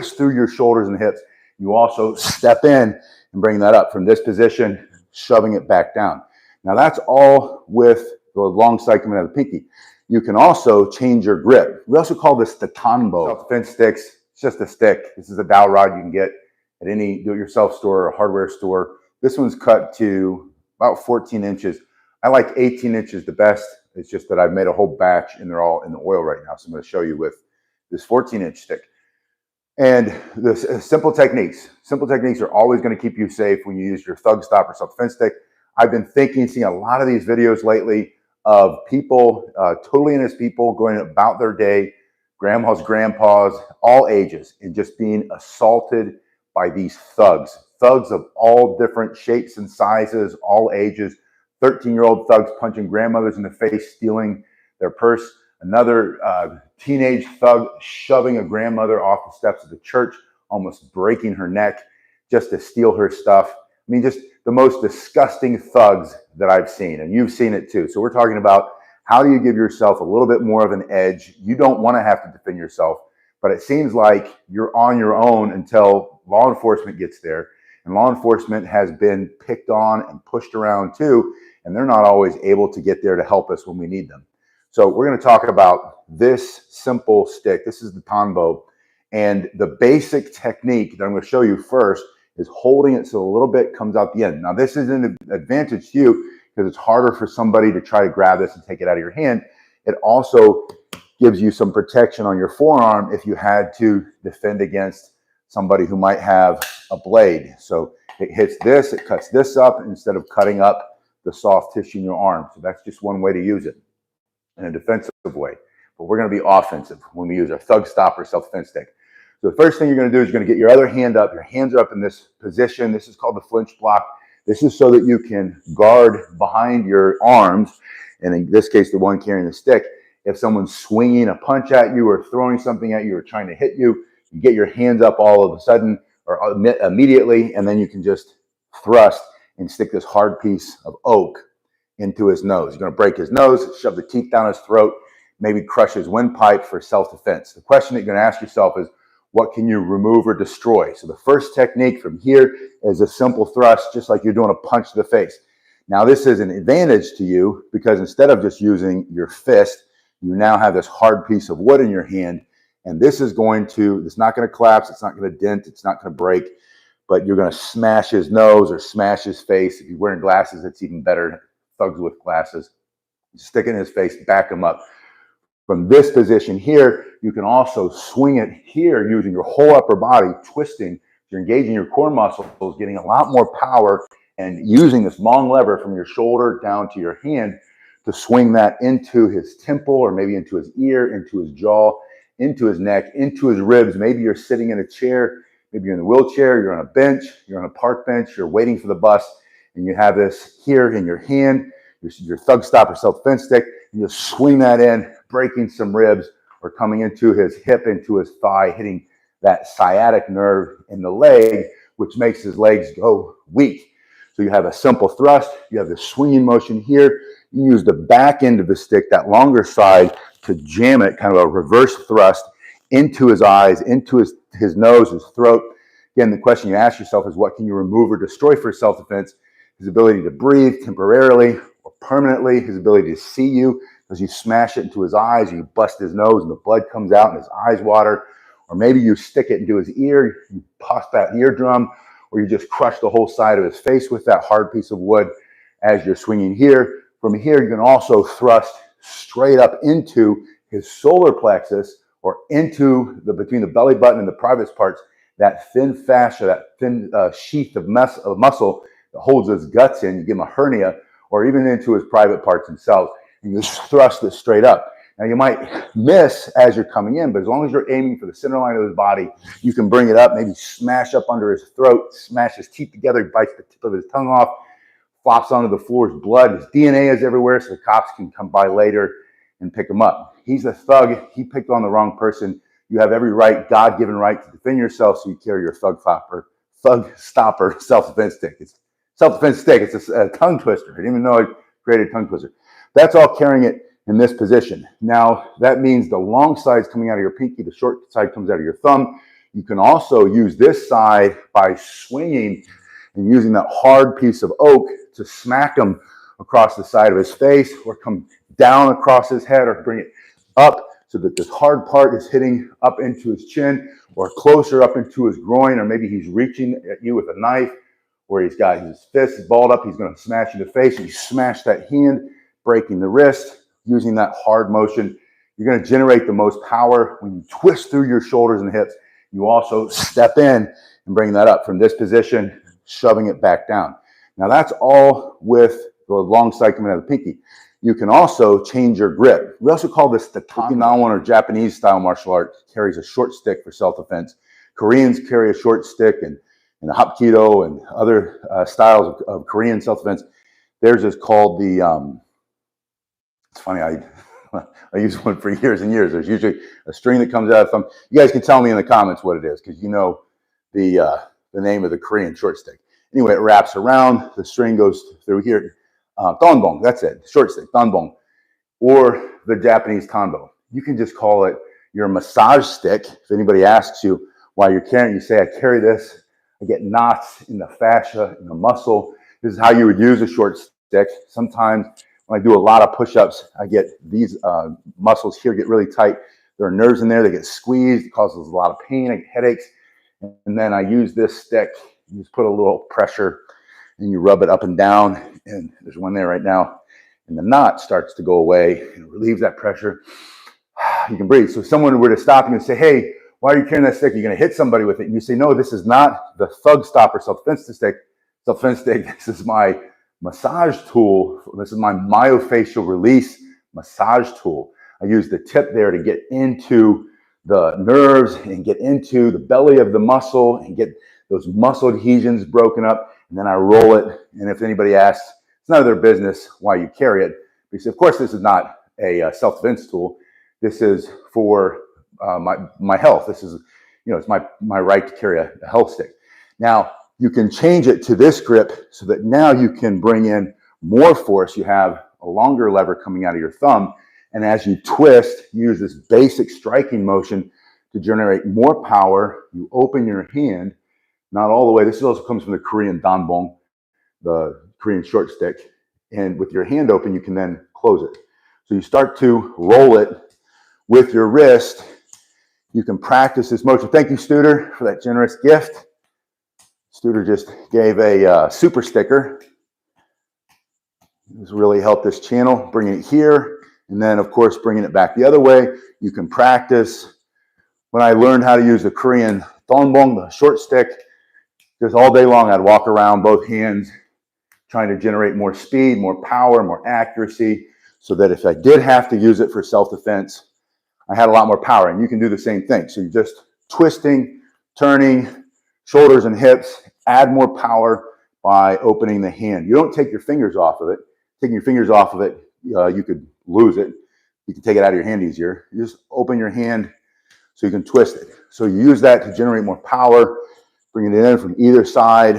just through your shoulders and hips. You also step in and bring that up from this position, shoving it back down. Now that's all with the long side coming out of the pinky. You can also change your grip. We also call this the Tombbo. Self-defense sticks, it's just a stick. This is a dowel rod you can get at any do-it-yourself store or hardware store. This one's cut to about 14 inches. I like 18 inches the best. It's just that I've made a whole batch and they're all in the oil right now. So I'm going to show you with this 14-inch stick. And the simple techniques are always going to keep you safe when you use your thug stop or self-defense stick. I've been seeing a lot of these videos lately of people, totally innocent people going about their day, grandmas, grandpas, all ages, and just being assaulted by these thugs of all different shapes and sizes, all ages. 13-year-old thugs punching grandmothers in the face, stealing their purse. Another teenage thug shoving a grandmother off the steps of the church, almost breaking her neck just to steal her stuff. I mean, just the most disgusting thugs that I've seen, and you've seen it too. So we're talking about how do you give yourself a little bit more of an edge? You don't want to have to defend yourself, but it seems like you're on your own until law enforcement gets there. And law enforcement has been picked on and pushed around too, and they're not always able to get there to help us when we need them. So we're going to talk about this simple stick. This is the Tombbo. And the basic technique that I'm going to show you first is holding it so a little bit comes out the end. Now, this is an advantage to you because it's harder for somebody to try to grab this and take it out of your hand. It also gives you some protection on your forearm if you had to defend against somebody who might have a blade. So it hits this, it cuts this up instead of cutting up the soft tissue in your arm. So that's just one way to use it in a defensive way. But we're going to be offensive when we use our thug stop or self-defense stick. So the first thing you're going to do is you're going to get your other hand up. Your hands are up in this position. This is called the flinch block. This is so that you can guard behind your arms, and in this case, the one carrying the stick. If someone's swinging a punch at you or throwing something at you or trying to hit you, you get your hands up all of a sudden or immediately, and then you can just thrust and stick this hard piece of oak into his nose. You're going to break his nose, shove the teeth down his throat, maybe crush his windpipe for self-defense. The question that you're going to ask yourself is, what can you remove or destroy? So the first technique from here is a simple thrust, just like you're doing a punch to the face. Now this is an advantage to you because instead of just using your fist, you now have this hard piece of wood in your hand, and this is it's not going to collapse, it's not going to dent, it's not going to break, but you're going to smash his nose or smash his face. If you're wearing glasses, it's even better. Thugs with glasses, stick it in his face, back him up. From this position here, you can also swing it here using your whole upper body, twisting. You're engaging your core muscles, getting a lot more power, and using this long lever from your shoulder down to your hand to swing that into his temple or maybe into his ear, into his jaw, into his neck, into his ribs. Maybe you're sitting in a chair, maybe you're in a wheelchair, you're on a bench, you're on a park bench, you're waiting for the bus, and you have this here in your hand, your thug stop or self-defense stick, and you swing that in, breaking some ribs or coming into his hip, into his thigh, hitting that sciatic nerve in the leg, which makes his legs go weak. So you have a simple thrust, you have the swinging motion here, you use the back end of the stick, that longer side, to jam it, kind of a reverse thrust, into his eyes, into his nose, his throat. Again, the question you ask yourself is, what can you remove or destroy for self-defense? His ability to breathe temporarily or permanently, his ability to see you, because you smash it into his eyes, you bust his nose and the blood comes out and his eyes water, or maybe you stick it into his ear, you pop that eardrum, or you just crush the whole side of his face with that hard piece of wood as you're swinging here. From here, you can also thrust straight up into his solar plexus or into between the belly button and the private parts, that thin fascia, that thin sheath of muscle that holds his guts in. You give him a hernia, or even into his private parts themselves, and you just thrust it straight up. Now you might miss as you're coming in, but as long as you're aiming for the center line of his body, you can bring it up, maybe smash up under his throat, smash his teeth together, bites the tip of his tongue off, flops onto the floor, his blood, his DNA is everywhere, so the cops can come by later and pick him up. He's a thug. He picked on the wrong person. You have every right, God-given right, to defend yourself, so you carry your thug stopper self-defense stick. It's self-defense stick. It's a tongue twister. I didn't even know I created a tongue twister. That's all carrying it in this position. Now, that means the long side's coming out of your pinky, the short side comes out of your thumb. You can also use this side by swinging and using that hard piece of oak to smack him across the side of his face, or come down across his head, or bring it up so that this hard part is hitting up into his chin, or closer up into his groin, or maybe he's reaching at you with a knife, where he's got his fist balled up, he's going to smash you in the face, and you smash that hand, breaking the wrist, using that hard motion. You're going to generate the most power when you twist through your shoulders and hips. You also step in and bring that up from this position, shoving it back down. Now that's all with the long side coming out of the pinky. You can also change your grip. We also call this the Tombbo, or Japanese style martial art, carries a short stick for self-defense. Koreans carry a short stick, and Hapkido and other styles of Korean self-defense. Theirs is called the, it's funny, I use one for years and years. There's usually a string that comes out of thumb. You guys can tell me in the comments what it is, because you know the name of the Korean short stick. Anyway, it wraps around, the string goes through here. Tombbo, that's it, short stick, Tombbo, or the Japanese Tombbo. You can just call it your massage stick. If anybody asks you why you're carrying it, you say, I carry this, I get knots in the fascia, in the muscle. This is how you would use a short stick. Sometimes when I do a lot of push-ups, I get these muscles here get really tight. There are nerves in there, they get squeezed, it causes a lot of pain, I get headaches. And then I use this stick, you just put a little pressure, and you rub it up and down, and there's one there right now, and the knot starts to go away, and it relieves that pressure. You can breathe. So if someone were to stop you and say, hey, why are you carrying that stick? You're going to hit somebody with it. And you say, no, this is not the thug stopper self-defense stick. Self-defense stick, this is my massage tool. This is my myofascial release massage tool. I use the tip there to get into the nerves and get into the belly of the muscle and get those muscle adhesions broken up. And then I roll it. And if anybody asks, it's none of their business why you carry it. Because of course, this is not a self-defense tool. This is for my health. This is, it's my right to carry a health stick. Now, you can change it to this grip so that now you can bring in more force. You have a longer lever coming out of your thumb. And as you twist, you use this basic striking motion to generate more power. You open your hand, not all the way. This also comes from the Korean danbong, the Korean short stick. And with your hand open, you can then close it. So you start to roll it with your wrist. You can practice this motion. Thank you, Studer, for that generous gift. Studer just gave a super sticker. This really helped this channel, bringing it here, and then, of course, bringing it back the other way. You can practice. When I learned how to use the Korean Tombbo, the short stick, just all day long, I'd walk around both hands, trying to generate more speed, more power, more accuracy, so that if I did have to use it for self-defense, I had a lot more power. And you can do the same thing. So you're just twisting, turning, shoulders and hips, add more power by opening the hand. You don't take your fingers off of it. Taking your fingers off of it, you could lose it. You can take it out of your hand easier. You just open your hand so you can twist it. So you use that to generate more power, bringing it in from either side.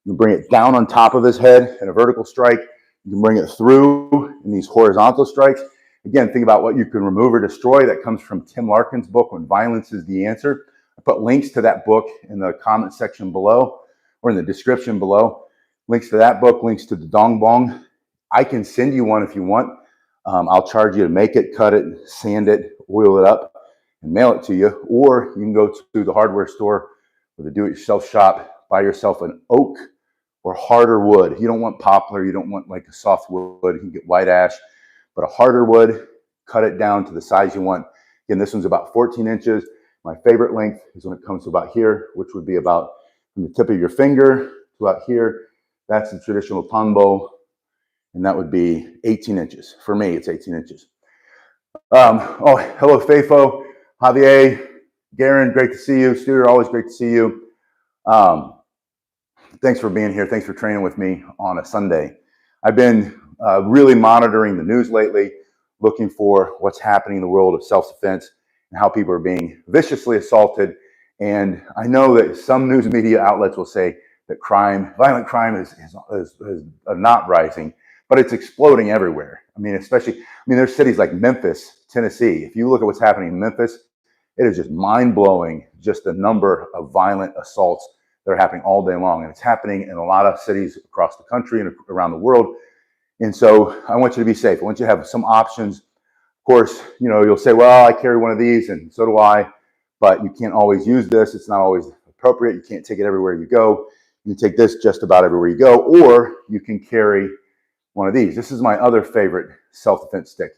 You can bring it down on top of his head in a vertical strike. You can bring it through in these horizontal strikes. Again, think about what you can remove or destroy. That comes from Tim Larkin's book, When Violence is the Answer. I put links to that book in the comment section below, or in the description below. Links to that book, links to the dongbong. I can send you one if you want. I'll charge you to make it, cut it, sand it, oil it up, and mail it to you. Or you can go to the hardware store or the do-it-yourself shop, buy yourself an oak or harder wood. You don't want poplar, you don't want like a soft wood, you can get white ash, but a harder wood, cut it down to the size you want. Again, this one's about 14 inches. My favorite length is when it comes to about here, which would be about from the tip of your finger to about here. That's the traditional Tombbo, and that would be 18 inches. For me, it's 18 inches. Hello, Fafo, Javier, Garen, great to see you. Studer, always great to see you. Thanks for being here. Thanks for training with me on a Sunday. I've been really monitoring the news lately, looking for what's happening in the world of self-defense and how people are being viciously assaulted. And I know that some news media outlets will say that violent crime is not rising, but it's exploding everywhere. I mean, there's cities like Memphis, Tennessee. If you look at what's happening in Memphis, It is just mind-blowing, just the number of violent assaults that are happening all day long. And it's happening in a lot of cities across the country and around the world. And so I want you to be safe. I want you to have some options. Of course, you know, you'll say, well, I carry one of these and so do I, but you can't always use this. It's not always appropriate. You can't take it everywhere you go. You can take this just about everywhere you go, or you can carry one of these. This is my other favorite self-defense stick.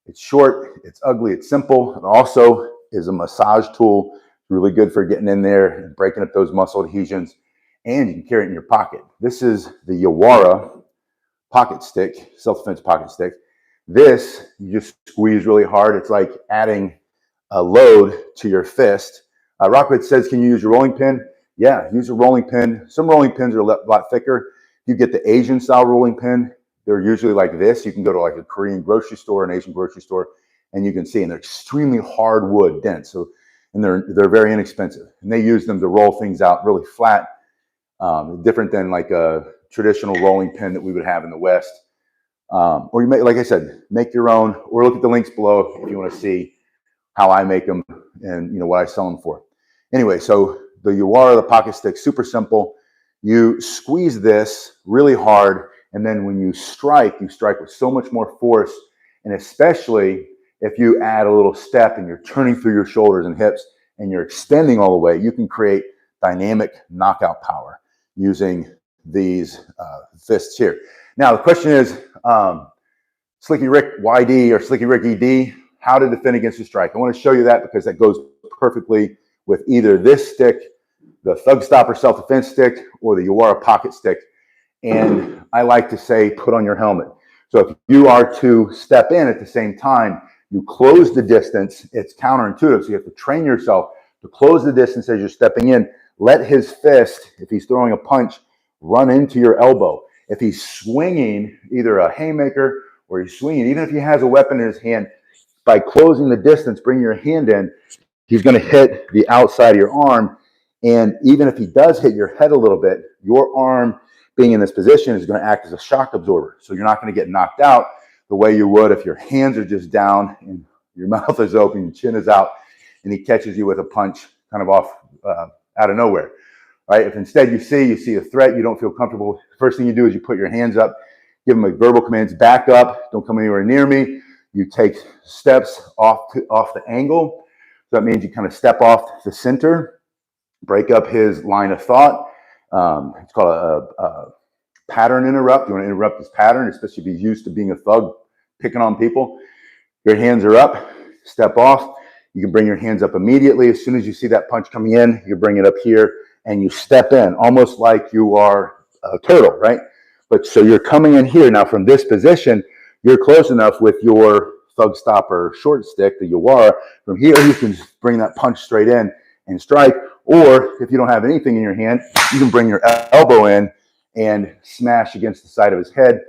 It's short, it's ugly, it's simple. It also is a massage tool, really good for getting in there and breaking up those muscle adhesions, and you can carry it in your pocket. This is the Yawara pocket stick, self-defense pocket stick. This, you just squeeze really hard. It's like adding a load to your fist. Rockwood says, can you use your rolling pin? Yeah, use a rolling pin. Some rolling pins are a lot thicker. You get the Asian style rolling pin. They're usually like this. You can go to like a Korean grocery store, an Asian grocery store, and you can see, and they're extremely hardwood, dense. So, and they're very inexpensive. And they use them to roll things out really flat, different than like a traditional rolling pin that we would have in the West. Or you may, like I said, make your own, or look at the links below if you want to see how I make them and you know what I sell them for. Anyway, so the Yawara, the pocket stick, super simple. You squeeze this really hard, and then when you strike with so much more force, and especially if you add a little step and you're turning through your shoulders and hips and you're extending all the way, you can create dynamic knockout power using these fists here. Now, the question is, Slicky Rick YD or Slicky Rick ED, how to defend against a strike. I want to show you that because that goes perfectly with either this stick, the Thug Stopper self-defense stick, or the Yawara pocket stick. And I like to say, put on your helmet. So if you are to step in at the same time, you close the distance. It's counterintuitive. So you have to train yourself to close the distance as you're stepping in. Let his fist, if he's throwing a punch, run into your elbow. If he's swinging either a haymaker or he's swinging, even if he has a weapon in his hand, by closing the distance, bring your hand in, he's going to hit the outside of your arm. And even if he does hit your head a little bit, your arm being in this position is going to act as a shock absorber. So you're not going to get knocked out the way you would if your hands are just down and your mouth is open, your chin is out, and he catches you with a punch kind of off out of nowhere. Right? If instead you see a threat, you don't feel comfortable, the first thing you do is you put your hands up, give him verbal commands, back up, don't come anywhere near me. You take steps off the angle. So that means you kind of step off the center, break up his line of thought. It's called a pattern interrupt. You want to interrupt his pattern, especially if he's used to being a thug, picking on people. Your hands are up, step off. You can bring your hands up immediately. As soon as you see that punch coming in, you bring it up here and you step in, almost like you are a turtle, right? But so you're coming in here. Now from this position, you're close enough with your Thug Stopper short stick, the Yawara. From here, you can bring that punch straight in and strike. Or if you don't have anything in your hand, you can bring your elbow in and smash against the side of his head,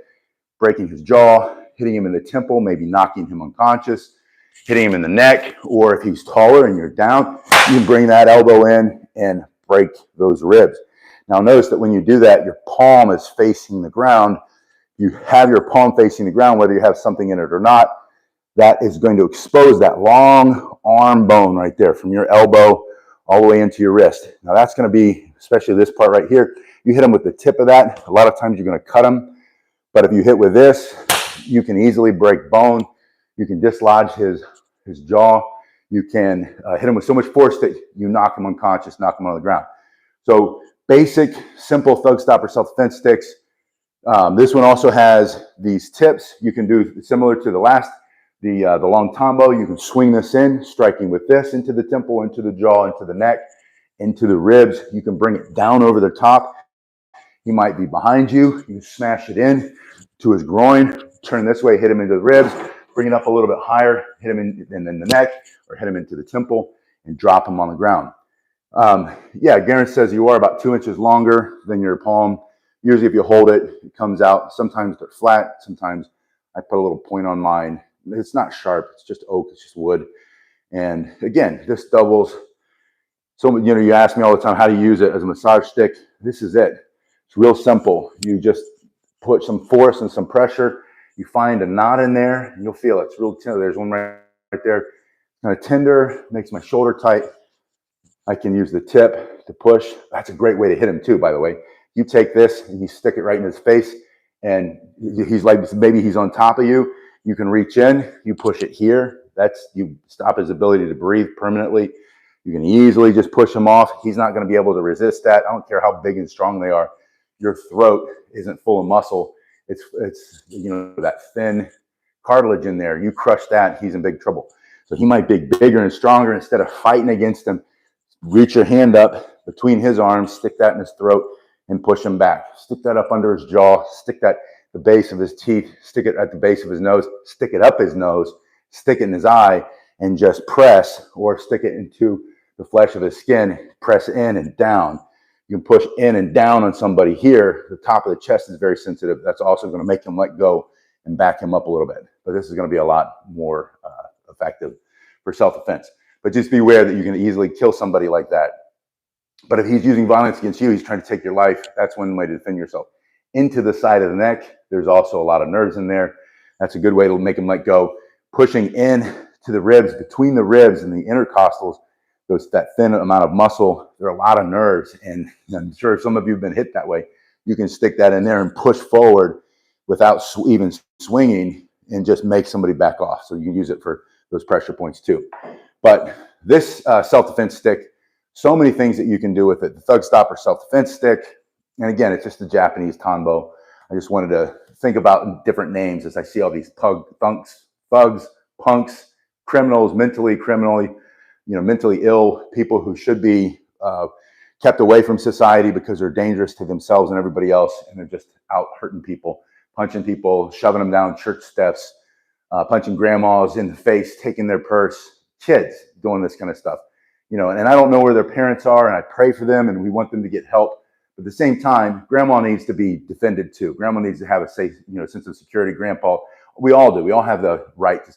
breaking his jaw, hitting him in the temple, maybe knocking him unconscious, hitting him in the neck. Or if he's taller and you're down, you can bring that elbow in and break those ribs. Now notice that when you do that, your palm is facing the ground. You have your palm facing the ground, whether you have something in it or not. That is going to expose that long arm bone right there from your elbow all the way into your wrist. Now that's going to be, especially this part right here, you hit him with the tip of that. A lot of times you're going to cut him. But if you hit with this, you can easily break bone. You can dislodge his jaw. You can hit him with so much force that you knock him unconscious, knock him on the ground. So basic, simple Thug Stopper self-defense sticks. This one also has these tips. You can do similar to the last, the long Tombbo. You can swing this in, striking with this into the temple, into the jaw, into the neck, into the ribs. You can bring it down over the top. He might be behind you. You can smash it in to his groin, turn this way, hit him into the ribs, bring it up a little bit higher, hit him in the neck, or hit him into the temple, and drop him on the ground. Yeah, Garen says you are about 2 inches longer than your palm. Usually if you hold it, it comes out. Sometimes they're flat. Sometimes I put a little point on mine. It's not sharp. It's just oak. It's just wood. And again, this doubles. So, you know, you ask me all the time, how do you use it as a massage stick? This is it. It's real simple. You just put some force and some pressure. You find a knot in there, and you'll feel it. It's real tender. There's one right there. Kind of tender, makes my shoulder tight. I can use the tip to push. That's a great way to hit him too, by the way. You take this and you stick it right in his face, and he's like, maybe he's on top of you. You can reach in, you push it here. You stop his ability to breathe permanently. You can easily just push him off. He's not going to be able to resist that. I don't care how big and strong they are. Your throat isn't full of muscle. It's that thin cartilage in there. You crush that, he's in big trouble. So he might be bigger and stronger. Instead of fighting against him, reach your hand up between his arms, stick that in his throat, and push him back. Stick that up under his jaw, stick that at the base of his teeth, stick it at the base of his nose, stick it up his nose, stick it in his eye, and just press, or stick it into the flesh of his skin, press in and down. You can push in and down on somebody here. The top of the chest is very sensitive. That's also going to make him let go and back him up a little bit. But this is going to be a lot more effective for self-defense. But just be aware that you can easily kill somebody like that. But if he's using violence against you, he's trying to take your life, that's one way to defend yourself. Into the side of the neck, there's also a lot of nerves in there. That's a good way to make him let go. Pushing in to the ribs, between the ribs and the intercostals, that thin amount of muscle, there are a lot of nerves. And I'm sure some of you have been hit that way. You can stick that in there and push forward without even swinging and just make somebody back off. So you can use it for those pressure points too. But this self-defense stick, so many things that you can do with it. The Thug Stopper self-defense stick, and again, it's just the Japanese Tombbo. I just wanted to think about different names as I see all these thugs, punks, criminals, mentally ill people who should be kept away from society because they're dangerous to themselves and everybody else, and they're just out hurting people, punching people, shoving them down church steps, punching grandmas in the face, taking their purse, kids doing this kind of stuff. And I don't know where their parents are, and I pray for them, and we want them to get help. But at the same time, grandma needs to be defended too. Grandma needs to have a safe, sense of security. Grandpa, we all do. We all have the right to